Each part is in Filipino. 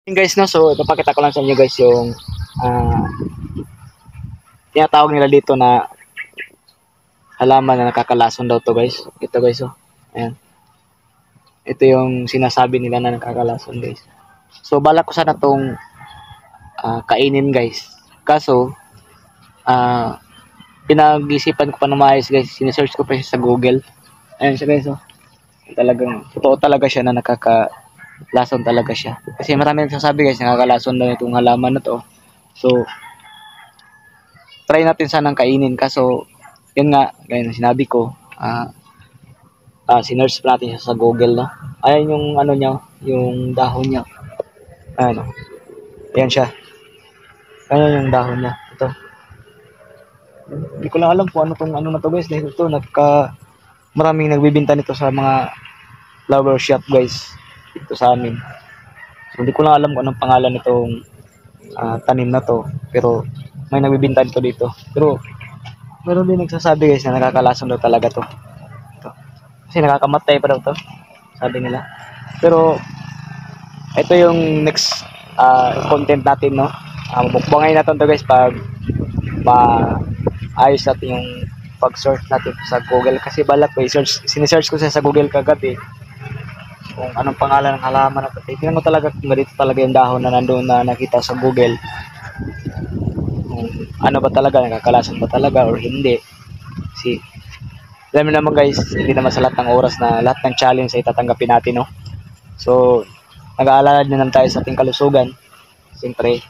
Guys, no, so ipapakita ko lang sa inyo guys yung ah, tinatawag nila dito na halaman na nakakalason daw to guys. Ito guys, oh. Ayan. Ito yung sinasabi nila na nakakalason guys. So balak ko sana tong kainin guys. Kaso pinag-isipan ko pa na maayos guys. Sinesearch ko pa siya sa Google. Ayan siya guys, oh. Talagang totoo talaga siya na nakakalason talaga siya. Kasi marami nagsasabi guys, nakakalason daw itong halaman na to. So try natin sanang kainin, kaso yun nga, gaya ng sinabi ko, sinearch pa natin siya sa Google, no? Ayan yung ano niya, yung dahon niya. Ano, ayan siya. Ayan yung dahon niya. Ito. Hindi ko lang alam kung ano tong ano na to guys, dahil ito maraming nagbibenta nito sa mga flower shop guys dito sa amin. So hindi ko lang alam kung anong pangalan nitong tanim na to, pero may nagbibenta nito dito. Pero meron din nagsasabi guys na nakakalason daw talaga to. Ito. Kasi nakakamatay pa daw to, sabi nila. Pero ito yung next content natin, no? Mukbangay natin to guys pag maayos natin yung pag-search natin sa Google, kasi balak ko i-search, sinesearch ko siya sa Google kagabi kung anong pangalan ng halaman na to. Tingnan mo talaga kung ganito talaga yung dahon na nandoon na nakita sa Google, kung ano ba talaga, nakakalason ba talaga or hindi. Kasi alam mo naman guys, hindi naman sa lahat ng oras na lahat ng challenge ay tatanggapin natin, no? So nag-aalala din naman tayo sa ating kalusugan. Siyempre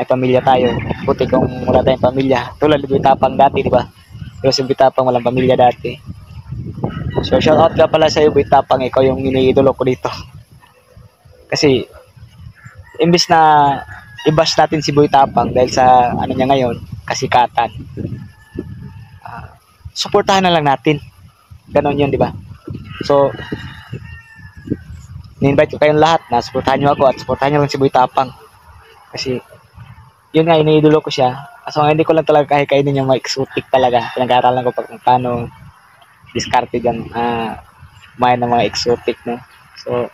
ay pamilya tayo, buti kung wala tayong pamilya, tulad ni Bitapang dati, di ba? Pero si Bitapang walang pamilya dati. So shout out ka pala sa iyo Bitapang, ikaw yung iniidolo ko dito. Kasi imbis na i-bash natin si Bitapang dahil sa ano niya ngayon, kasikatan, suportahan na lang natin. Ganon yun, di ba? So ni-invite ko kayong lahat na suportahan nyo ako at suportahan nyo rin si Bitapang. Kasi yun nga, iniidolo ko siya. Kaso hindi ko lang talaga kainin yung mga exotic talaga. Pinag-aaralan ko kung paano diskarte dyan, kumain ng mga exotic, no? So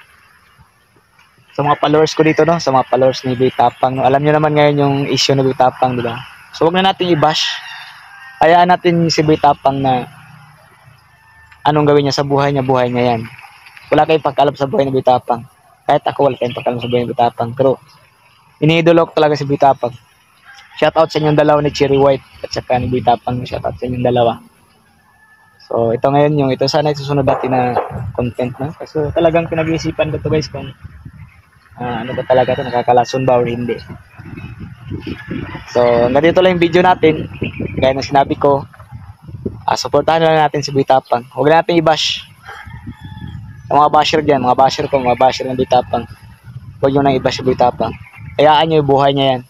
sa mga followers ko dito, no, sa mga followers ni Bitapang, no, alam nyo naman ngayon yung issue ni Bitapang, di ba? So wag na natin i-bash. Hayaan natin si Bitapang na anong gawin niya sa buhay niya yan. Wala kayong pagkalam sa buhay ni Bitapang. Kahit ako wala kayong pagkalam sa buhay ni Bitapang. Pero iniidolo ko talaga si Bitapang. Shoutout sa inyong dalawa ni Cherry White at saka ni Bitapang. Shoutout sa inyong dalawa. So ito ngayon ito sana isusunod natin na content, na. Kasi talagang pinag-iisipan ko to guys kung ano ba talaga to, nakakalason ba or hindi. So hanggang dito lang yung video natin. Gaya ng sinabi ko, supportahan lang natin si Bitapang. Huwag natin i-bash. Yung mga basher dyan, mga basher ng Bitapang, huwag nyo nang i-bash si Bitapang. Hayaan nyo yung buhay niya yan.